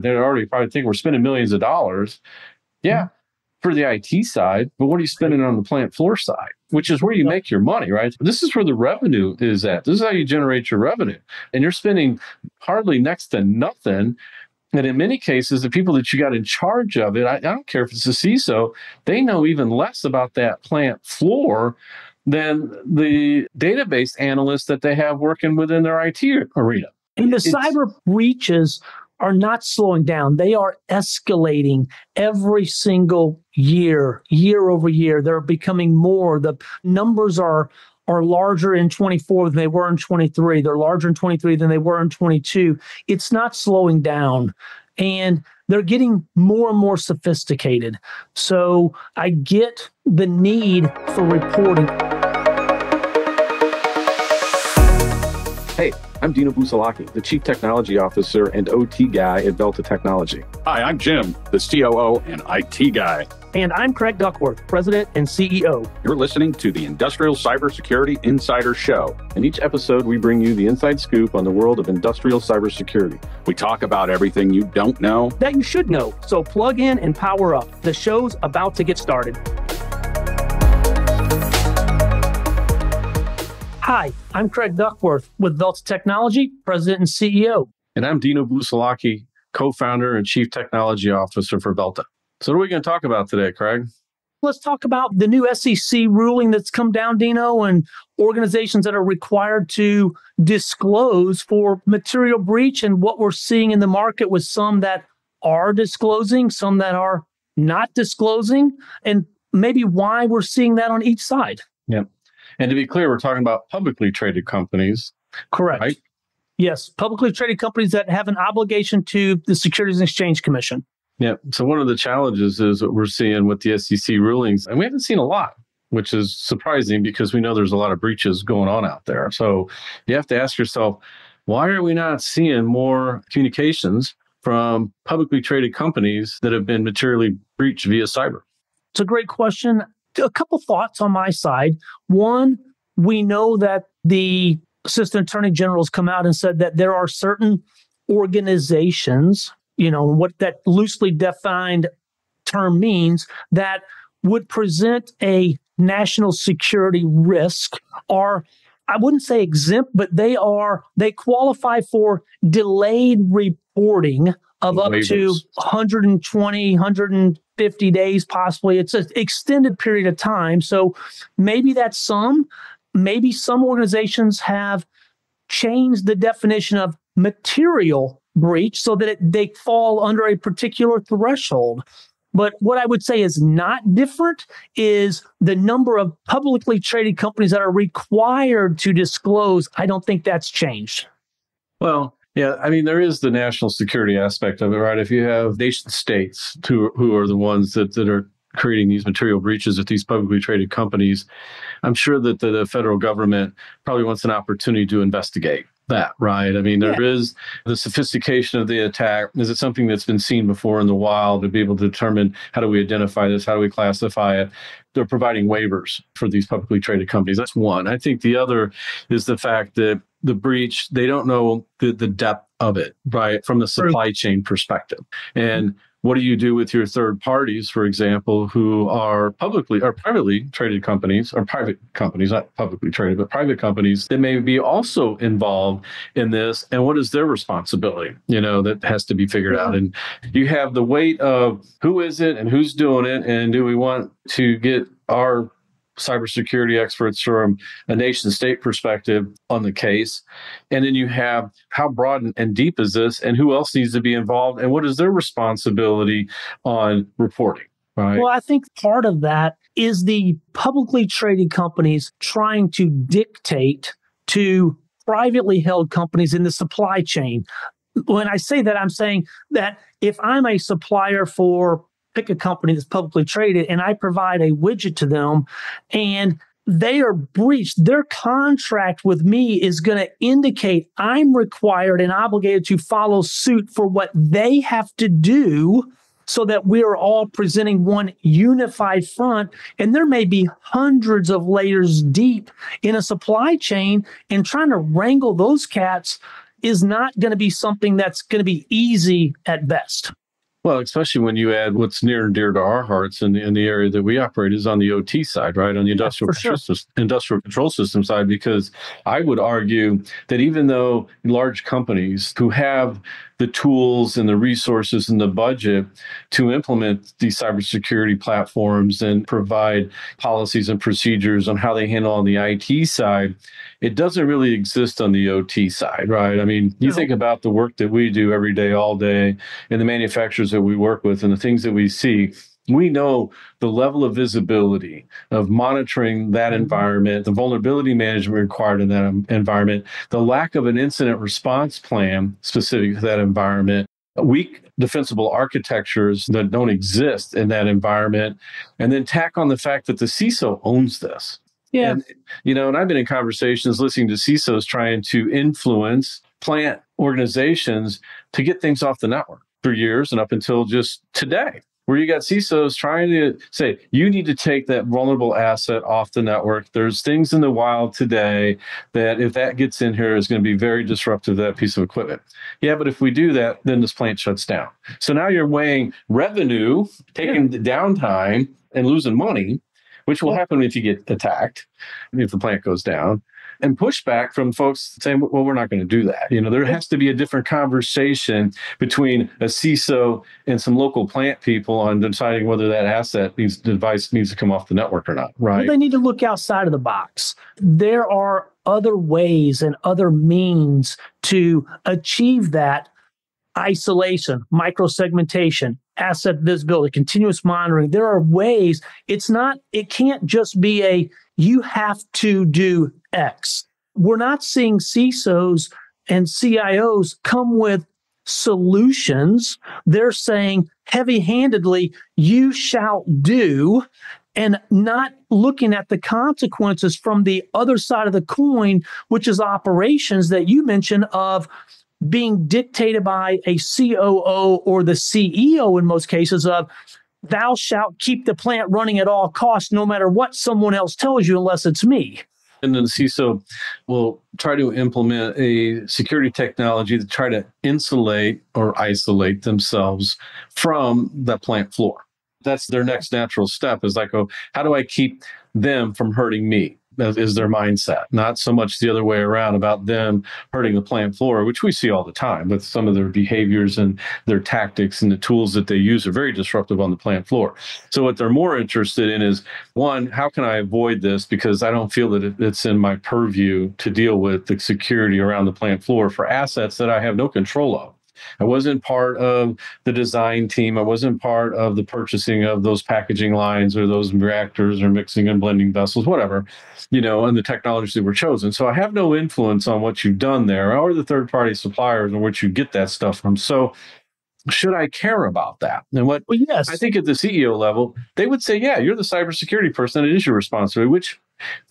They're already probably think we're spending millions of dollars. Yeah, for the IT side, but what are you spending on the plant floor side, which is where you make your money, right? This is where the revenue is at. This is how you generate your revenue. And you're spending hardly next to nothing. And in many cases, the people that you got in charge of it, I don't care if it's a CISO, they know even less about that plant floor than the database analysts that they have working within their IT arena. And the cyber breaches are not slowing down. They are escalating every single year, year over year. They're becoming more. The numbers are larger in 24 than they were in 23. They're larger in 23 than they were in 22. It's not slowing down. And they're getting more and more sophisticated. So I get the need for reporting. Hey, I'm Dino Busalachi, the Chief Technology Officer and OT guy at Velta Technology. Hi, I'm Jim, the COO and IT guy. And I'm Craig Duckworth, President and CEO. You're listening to the Industrial Cybersecurity Insider Show. In each episode, we bring you the inside scoop on the world of industrial cybersecurity. We talk about everything you don't know that you should know. So plug in and power up. The show's about to get started. Hi, I'm Craig Duckworth with Velta Technology, President and CEO. And I'm Dino Busalachi, co-founder and Chief Technology Officer for Velta. So what are we going to talk about today, Craig? Let's talk about the new SEC ruling that's come down, Dino, and organizations that are required to disclose for material breach and what we're seeing in the market with some that are disclosing, some that are not disclosing, and maybe why we're seeing that on each side. Yeah. And to be clear, we're talking about publicly traded companies. Correct. Right? Yes. Publicly traded companies that have an obligation to the Securities and Exchange Commission. Yeah. So one of the challenges is what we're seeing with the SEC rulings, and we haven't seen a lot, which is surprising because we know there's a lot of breaches going on out there. So you have to ask yourself, why are we not seeing more communications from publicly traded companies that have been materially breached via cyber? It's a great question. A couple thoughts on my side. One, we know that the Assistant Attorney General has come out and said that there are certain organizations, what that loosely defined term means, that would present a national security risk, or I wouldn't say exempt, but they qualify for delayed reporting of up to 120, 150 days, possibly. It's an extended period of time. So maybe maybe some organizations have changed the definition of material breach so that they fall under a particular threshold. But what I would say is not different is the number of publicly traded companies that are required to disclose. I don't think that's changed. Well, yeah, I mean, there is the national security aspect of it, right? If you have nation states who are the ones that are creating these material breaches at these publicly traded companies, I'm sure that the federal government probably wants an opportunity to investigate that, right? I mean, there is the sophistication of the attack. Is it something that's been seen before in the wild to be able to determine how do we identify this? How do we classify it? They're providing waivers for these publicly traded companies. That's one. I think the other is the fact that the breach, they don't know the depth of it, right? From the supply chain perspective. And what do you do with your third parties, for example, who are privately traded companies, or private companies, not publicly traded, but private companies that may be also involved in this? And what is their responsibility? That has to be figured out. And you have the weight of who is it and who's doing it? And do we want to get our cybersecurity experts from a nation state perspective on the case? And then you have how broad and deep is this, and who else needs to be involved, and what is their responsibility on reporting? Right? Well, I think part of that is the publicly traded companies trying to dictate to privately held companies in the supply chain. When I say that, I'm saying that if I'm a supplier for pick a company that's publicly traded and I provide a widget to them and they are breached, their contract with me is going to indicate I'm required and obligated to follow suit for what they have to do so that we are all presenting one unified front. And there may be hundreds of layers deep in a supply chain, and trying to wrangle those cats is not going to be something that's going to be easy at best. Well, especially when you add what's near and dear to our hearts in the area that we operate is on the OT side, right? On the industrial control system side, because I would argue that even though large companies who have the tools and the resources and the budget to implement these cybersecurity platforms and provide policies and procedures on how they handle on the IT side, it doesn't really exist on the OT side, right? I mean, you think about the work that we do every day, all day, and the manufacturers that we work with and the things that we see. We know the level of visibility of monitoring that environment, the vulnerability management required in that environment, the lack of an incident response plan specific to that environment, weak defensible architectures that don't exist in that environment, and then tack on the fact that the CISO owns this. Yeah. And, and I've been in conversations listening to CISOs trying to influence plant organizations to get things off the network for years and up until just today, where you got CISOs trying to say, you need to take that vulnerable asset off the network. There's things in the wild today that if that gets in here is going to be very disruptive to that piece of equipment. Yeah, but if we do that, then this plant shuts down. So now you're weighing revenue, taking the downtime and losing money, which will happen if you get attacked, if the plant goes down, and pushback from folks saying, well, we're not going to do that. There has to be a different conversation between a CISO and some local plant people on deciding whether that device needs to come off the network or not, right? Well, they need to look outside of the box. There are other ways and other means to achieve that isolation, microsegmentation, asset visibility, continuous monitoring. There are ways. It can't just be you have to do X. We're not seeing CISOs and CIOs come with solutions. They're saying heavy-handedly, you shall do, and not looking at the consequences from the other side of the coin, which is operations that you mentioned of being dictated by a COO or the CEO in most cases of, thou shalt keep the plant running at all costs, no matter what someone else tells you, unless it's me. And then the CISO will try to implement a security technology to try to insulate or isolate themselves from the plant floor. That's their next natural step is like, how do I keep them from hurting me? That is their mindset, not so much the other way around about them hurting the plant floor, which we see all the time with some of their behaviors and their tactics and the tools that they use are very disruptive on the plant floor. So what they're more interested in is, one, how can I avoid this? Because I don't feel that it's in my purview to deal with the security around the plant floor for assets that I have no control of. I wasn't part of the design team. I wasn't part of the purchasing of those packaging lines or those reactors or mixing and blending vessels, whatever, and the technologies that were chosen. So I have no influence on what you've done there or the third-party suppliers and where you get that stuff from. So should I care about that? And yes. I think at the CEO level, they would say, yeah, you're the cybersecurity person. It is your responsibility, which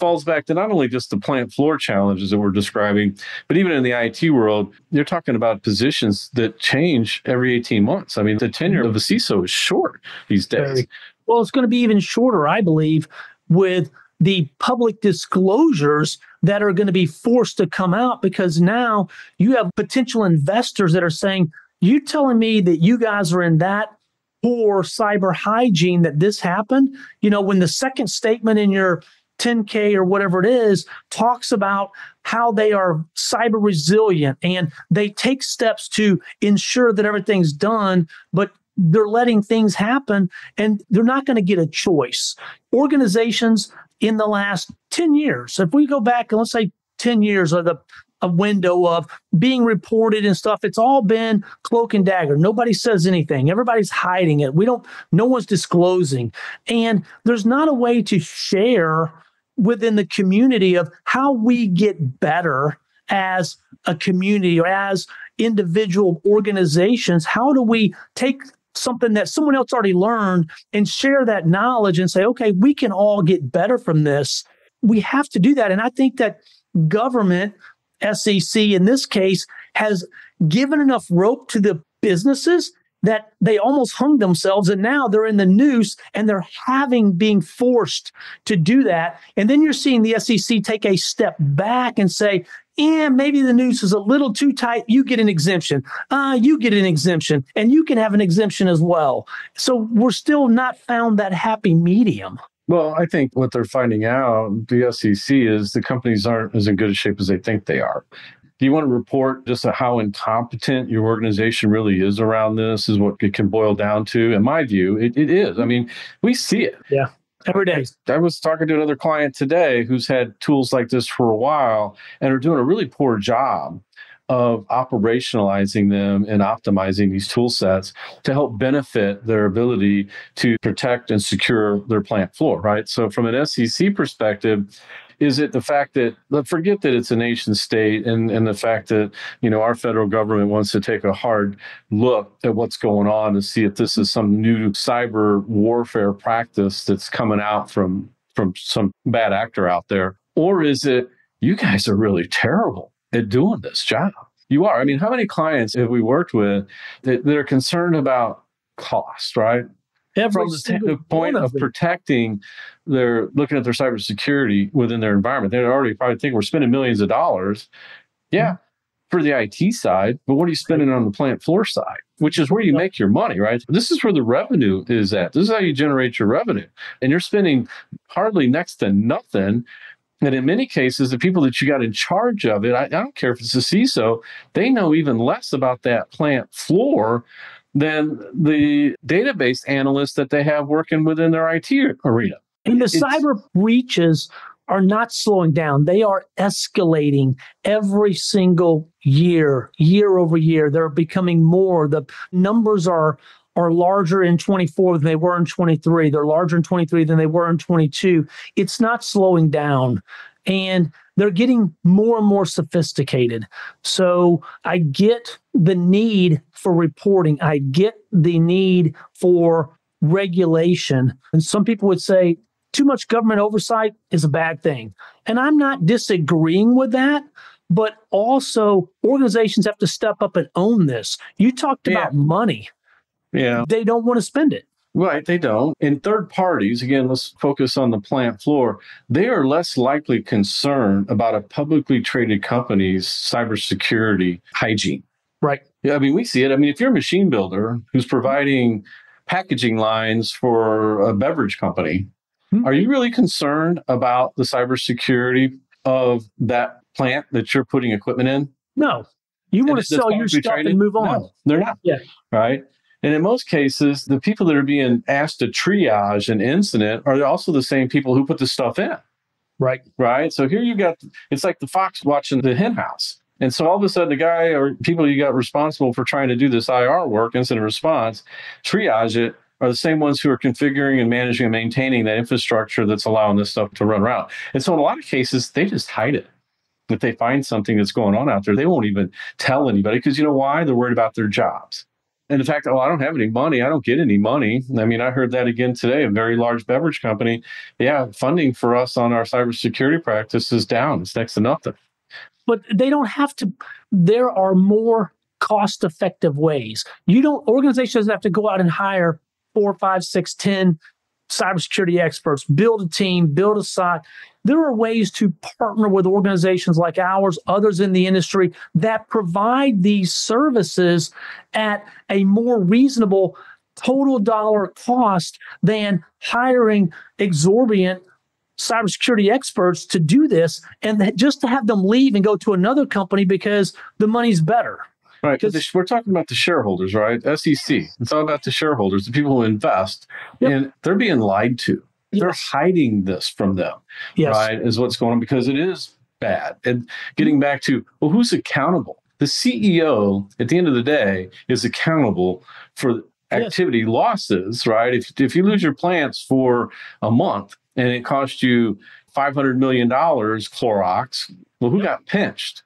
falls back to not only just the plant floor challenges that we're describing, but even in the IT world, you're talking about positions that change every 18 months. I mean, the tenure of a CISO is short these days. Well, it's going to be even shorter, I believe, with the public disclosures that are going to be forced to come out, because now you have potential investors that are saying, you telling me that you guys are in that poor cyber hygiene that this happened? When the second statement in your 10K or whatever it is talks about how they are cyber resilient and they take steps to ensure that everything's done, but they're letting things happen and they're not going to get a choice. Organizations in the last 10 years, if we go back and let's say 10 years of a window of being reported and stuff, it's all been cloak and dagger. Nobody says anything. Everybody's hiding it. No one's disclosing. And there's not a way to share within the community of how we get better as a community or as individual organizations. How do we take something that someone else already learned and share that knowledge and say, okay, we can all get better from this. We have to do that. And I think that government, SEC in this case, has given enough rope to the businesses that they almost hung themselves, and now they're in the noose and they're being forced to do that. And then you're seeing the SEC take a step back and say, maybe the noose is a little too tight. You get an exemption. You get an exemption, and you can have an exemption as well. So we're still not found that happy medium. Well, I think what they're finding out, the SEC, is the companies aren't as in good a shape as they think they are. Do you want to report just how incompetent your organization really is around this is what it can boil down to? In my view, it is. I mean, we see it. Yeah, every day. I was talking to another client today who's had tools like this for a while and are doing a really poor job of operationalizing them and optimizing these tool sets to help benefit their ability to protect and secure their plant floor, right? So from an SEC perspective, is it the fact that, forget that it's a nation state and the fact that, our federal government wants to take a hard look at what's going on to see if this is some new cyber warfare practice that's coming out from some bad actor out there? Or is it, you guys are really terrible at doing this job? You are. I mean, how many clients have we worked with that are concerned about cost, right? From the point of protecting looking at their cybersecurity within their environment. They already probably think we're spending millions of dollars. Yeah, for the IT side, but what are you spending on the plant floor side, which is where you make your money, right? This is where the revenue is at. This is how you generate your revenue. And you're spending hardly next to nothing. And in many cases, the people that you got in charge of it, I don't care if it's a CISO, they know even less about that plant floor than the database analysts that they have working within their IT arena. And the cyber breaches are not slowing down. They are escalating every single year over year. They're becoming more. The numbers are larger in 24 than they were in 23. They're larger in 23 than they were in 22. It's not slowing down. And they're getting more and more sophisticated. So I get the need for reporting. I get the need for regulation. And some people would say too much government oversight is a bad thing. And I'm not disagreeing with that. But also organizations have to step up and own this. You talked about money. Yeah. They don't want to spend it. Right, they don't. And third parties, again, let's focus on the plant floor, they are less likely concerned about a publicly traded company's cybersecurity hygiene. Right. Yeah, I mean, we see it. I mean, if you're a machine builder who's providing packaging lines for a beverage company, are you really concerned about the cybersecurity of that plant that you're putting equipment in? No. You want to sell your stuff and move on. No, they're not. Yeah. Right. And in most cases, the people that are being asked to triage an incident are also the same people who put the stuff in. Right. Right. So here you got, it's like the fox watching the hen house. And so all of a sudden, the guy or people you got responsible for trying to do this IR work, incident response, triage it, are the same ones who are configuring and managing and maintaining that infrastructure that's allowing this stuff to run around. And so in a lot of cases, they just hide it. If they find something that's going on out there, they won't even tell anybody because you know why? They're worried about their jobs. And the fact that, I don't have any money. I don't get any money. I mean, I heard that again today, a very large beverage company. Yeah, funding for us on our cybersecurity practice is down. It's next to nothing. But they don't have to. There are more cost-effective ways. Organizations have to go out and hire 4, 5, 6, 10 cybersecurity experts, build a team, build a site. There are ways to partner with organizations like ours, others in the industry that provide these services at a more reasonable total dollar cost than hiring exorbitant cybersecurity experts to do this and just to have them leave and go to another company because the money's better. Right. We're talking about the shareholders, right? SEC. It's all about the shareholders, the people who invest. Yep. And they're being lied to. Yes. They're hiding this from them, yes. Right, is what's going on because it is bad. And getting back to, well, who's accountable? The CEO, at the end of the day, is accountable for activity losses, right? If you lose your plants for a month and it cost you $500 million, Clorox, well, who got pinched?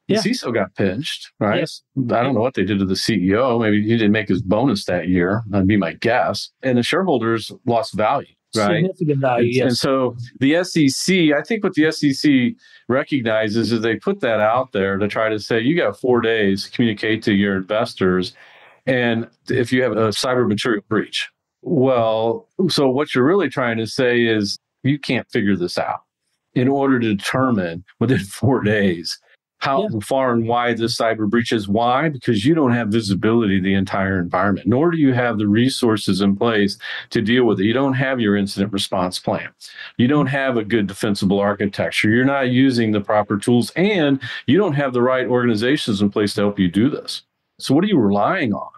The CISO got pinched, right? Yes. I don't know what they did to the CEO. Maybe he didn't make his bonus that year. That'd be my guess. And the shareholders lost value, right? Significant value, yes. And so the SEC, I think what the SEC recognizes is they put that out there to try to say, you got 4 days to communicate to your investors. And if you have a cyber material breach, well, so what you're really trying to say is you can't figure this out in order to determine within 4 days how far and wide this cyber breach is. Why? Because you don't have visibility of the entire environment, nor do you have the resources in place to deal with it. You don't have your incident response plan. You don't have a good defensible architecture. You're not using the proper tools, and you don't have the right organizations in place to help you do this. So what are you relying on?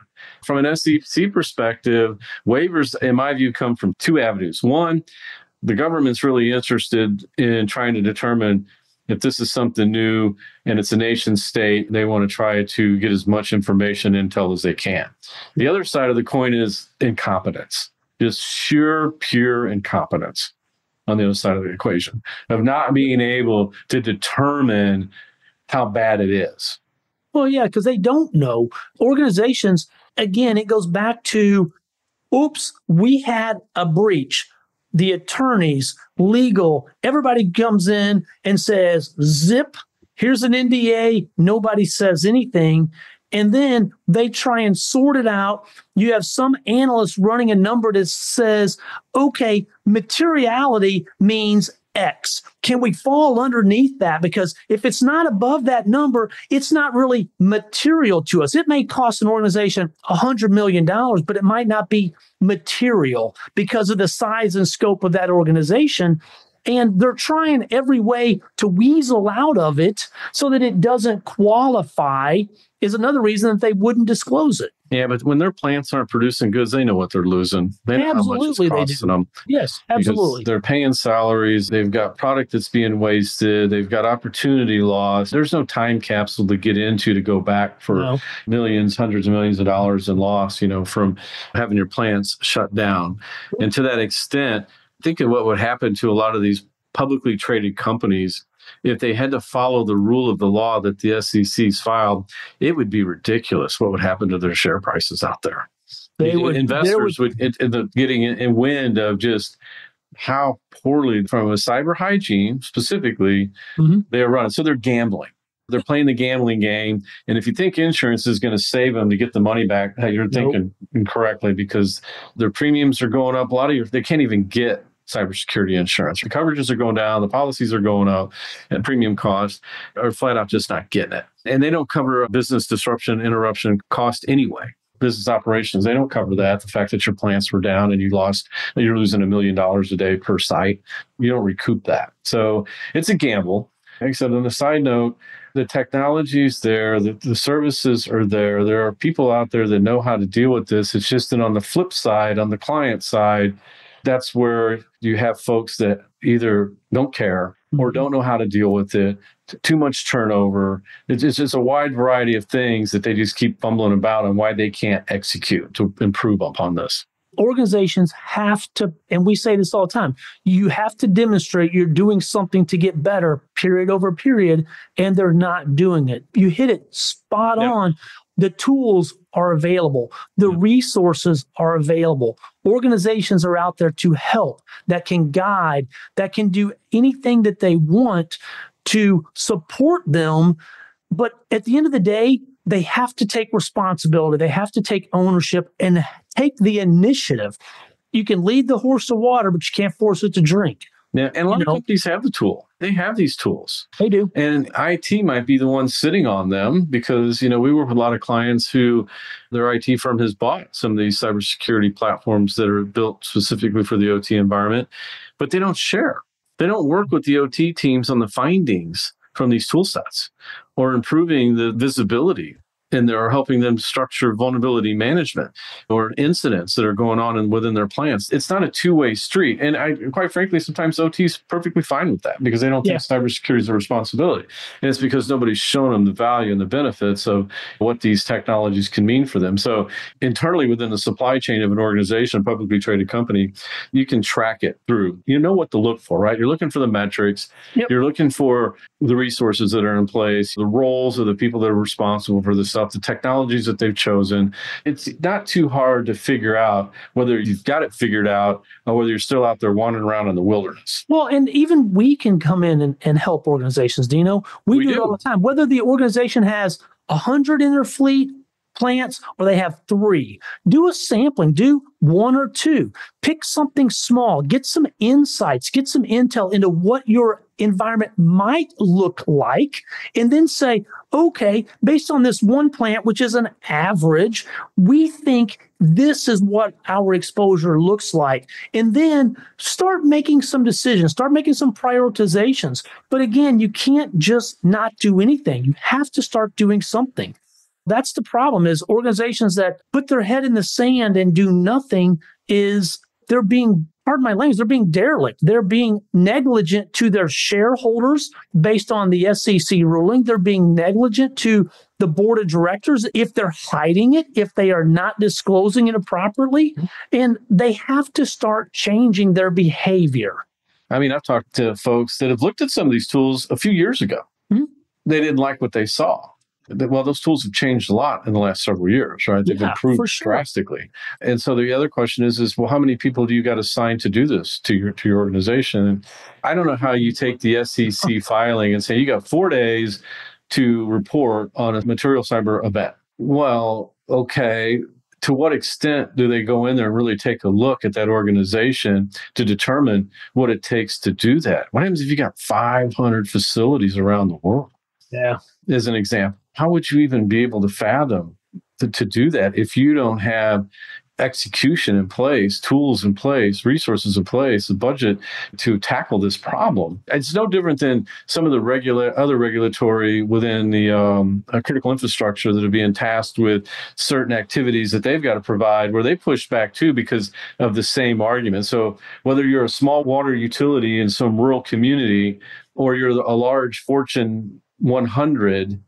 From an SEC perspective, waivers, in my view, come from two avenues. One, the government's really interested in trying to determine if this is something new and it's a nation state. They want to try to get as much information, intel as they can. The other side of the coin is incompetence, just sheer, pure incompetence on the other side of the equation of not being able to determine how bad it is. Well, yeah, because they don't know. Organizations, again, it goes back to, oops, we had a breach. The attorneys, legal, everybody comes in and says, zip, here's an NDA. Nobody says anything. And then they try and sort it out. You have some analyst running a number that says, okay, materiality means X. Can we fall underneath that? Because if it's not above that number, it's not really material to us. It may cost an organization $100 million, but it might not be material because of the size and scope of that organization. And they're trying every way to weasel out of it so that it doesn't qualify, is another reason that they wouldn't disclose it. Yeah, but when their plants aren't producing goods, they know what they're losing. They know how much it's costing them. Yes, absolutely. They're paying salaries. They've got product that's being wasted. They've got opportunity loss. There's no time capsule to get into to go back for millions, hundreds of millions of dollars in loss, from having your plants shut down. And to that extent, think of what would happen to a lot of these publicly traded companies if they had to follow the rule of the law that the SEC's filed. It would be ridiculous what would happen to their share prices out there. Investors would end up getting in wind of just how poorly, from a cyber hygiene specifically, they are running. So they're gambling. They're playing the gambling game. And if you think insurance is going to save them to get the money back, you're thinking incorrectly, because their premiums are going up. They can't even get cybersecurity insurance. The coverages are going down, the policies are going up, and premium costs are flat out just not getting it. And they don't cover a business disruption, interruption cost anyway. Business operations, they don't cover that. The fact that your plants were down and you're losing $1 million a day per site, you don't recoup that. So it's a gamble. Except on the side note, the technology's there, the services are there. There are people out there that know how to deal with this. It's just that on the flip side, on the client side, that's where you have folks that either don't care or don't know how to deal with it, too much turnover. It's just a wide variety of things that they just keep fumbling about on why they can't execute to improve upon this. Organizations have to, and we say this all the time, you have to demonstrate you're doing something to get better, period over period, and they're not doing it. You hit it spot on. The tools are available. The resources are available. Organizations are out there to help, that can guide, that can do anything that they want to support them. But at the end of the day, they have to take responsibility. They have to take ownership and take the initiative. You can lead the horse to water, but you can't force it to drink. Yeah, and a lot of companies have the tool. They have these tools. They do. And IT might be the one sitting on them because, we work with a lot of clients who their IT firm has bought some of these cybersecurity platforms that are built specifically for the OT environment, but they don't share. They don't work with the OT teams on the findings from these tool sets or improving the visibility. And they're helping them structure vulnerability management or incidents that are going on within their plants. It's not a two-way street. And quite frankly, sometimes OT is perfectly fine with that because they don't think cybersecurity is a responsibility. And it's because nobody's shown them the value and the benefits of what these technologies can mean for them. So internally within the supply chain of an organization, a publicly traded company, you can track it through. You know what to look for, right? You're looking for the metrics. You're looking for the resources that are in place, the roles of the people that are responsible for the stuff, the technologies that they've chosen. It's not too hard to figure out whether you've got it figured out or whether you're still out there wandering around in the wilderness. Well, and even we can come in and help organizations, Dino. We do it all the time. Whether the organization has 100 in their fleet, plants or they have 3. Do a sampling, do 1 or 2. Pick something small, get some insights, get some intel into what your environment might look like, and then say, okay, based on this one plant, which is an average, we think this is what our exposure looks like. And then start making some decisions, start making some prioritizations. But again, you can't just not do anything. You have to start doing something. That's the problem, is organizations that put their head in the sand and do nothing is they're being, pardon my language, they're being derelict. They're being negligent to their shareholders based on the SEC ruling. They're being negligent to the board of directors if they're hiding it, if they are not disclosing it properly. And they have to start changing their behavior. I mean, I've talked to folks that have looked at some of these tools a few years ago. Mm-hmm. They didn't like what they saw. Well, those tools have changed a lot in the last several years, right? They've improved drastically. And so the other question is, well, how many people do you got assigned to do this to your organization? And I don't know how you take the SEC filing and say you got 4 days to report on a material cyber event. Well, okay, to what extent do they go in there and really take a look at that organization to determine what it takes to do that? What happens if you got 500 facilities around the world? Yeah. As an example, how would you even be able to fathom to do that if you don't have execution in place, tools in place, resources in place, a budget to tackle this problem? It's no different than some of the other regulatory within the critical infrastructure that are being tasked with certain activities that they've got to provide, where they push back too because of the same argument. So whether you're a small water utility in some rural community or you're a large Fortune 100,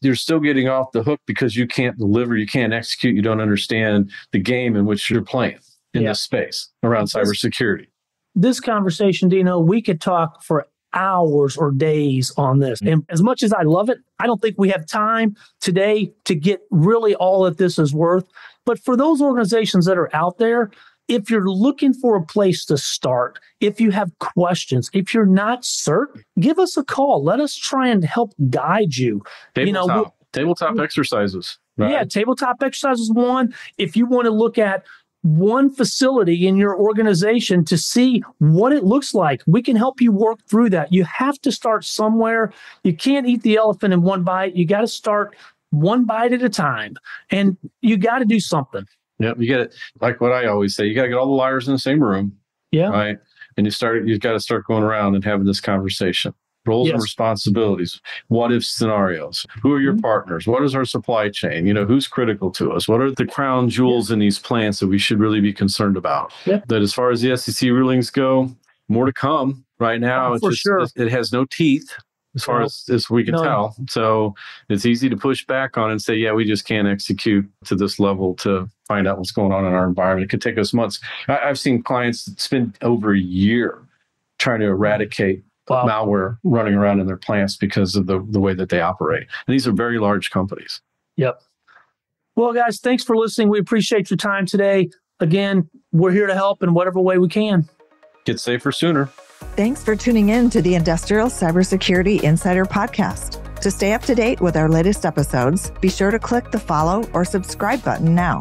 you're still getting off the hook because you can't deliver, you can't execute, you don't understand the game in which you're playing in this space around cybersecurity. This conversation, Dino, we could talk for hours or days on this. And as much as I love it, I don't think we have time today to get really all that this is worth. But for those organizations that are out there, if you're looking for a place to start, if you have questions, if you're not certain, give us a call. Let us try and help guide you. Tabletop exercises. Right? Yeah, tabletop exercises one. If you want to look at one facility in your organization to see what it looks like, we can help you work through that. You have to start somewhere. You can't eat the elephant in one bite. You got to start one bite at a time, and you got to do something. Yeah, you get it. Like what I always say, you got to get all the liars in the same room. Yeah. Right. And you've got to start going around and having this conversation. Roles and responsibilities. What if scenarios? Who are your partners? What is our supply chain? Who's critical to us? What are the crown jewels in these plants that we should really be concerned about? That as far as the SEC rulings go, more to come. Right now, it has no teeth. As far as we can tell. So it's easy to push back on and say, yeah, we just can't execute to this level to find out what's going on in our environment. It could take us months. I've seen clients spend over a year trying to eradicate malware running around in their plants because of the way that they operate. And these are very large companies. Yep. Well, guys, thanks for listening. We appreciate your time today. Again, we're here to help in whatever way we can. Get safer sooner. Thanks for tuning in to the Industrial Cybersecurity Insider Podcast. To stay up to date with our latest episodes, be sure to click the follow or subscribe button now.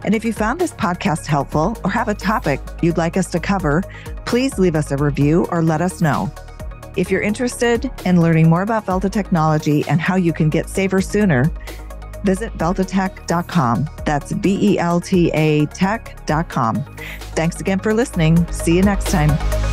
And if you found this podcast helpful or have a topic you'd like us to cover, please leave us a review or let us know. If you're interested in learning more about Velta technology and how you can get safer sooner, visit veltatech.com. That's BELTA tech.com. Thanks again for listening. See you next time.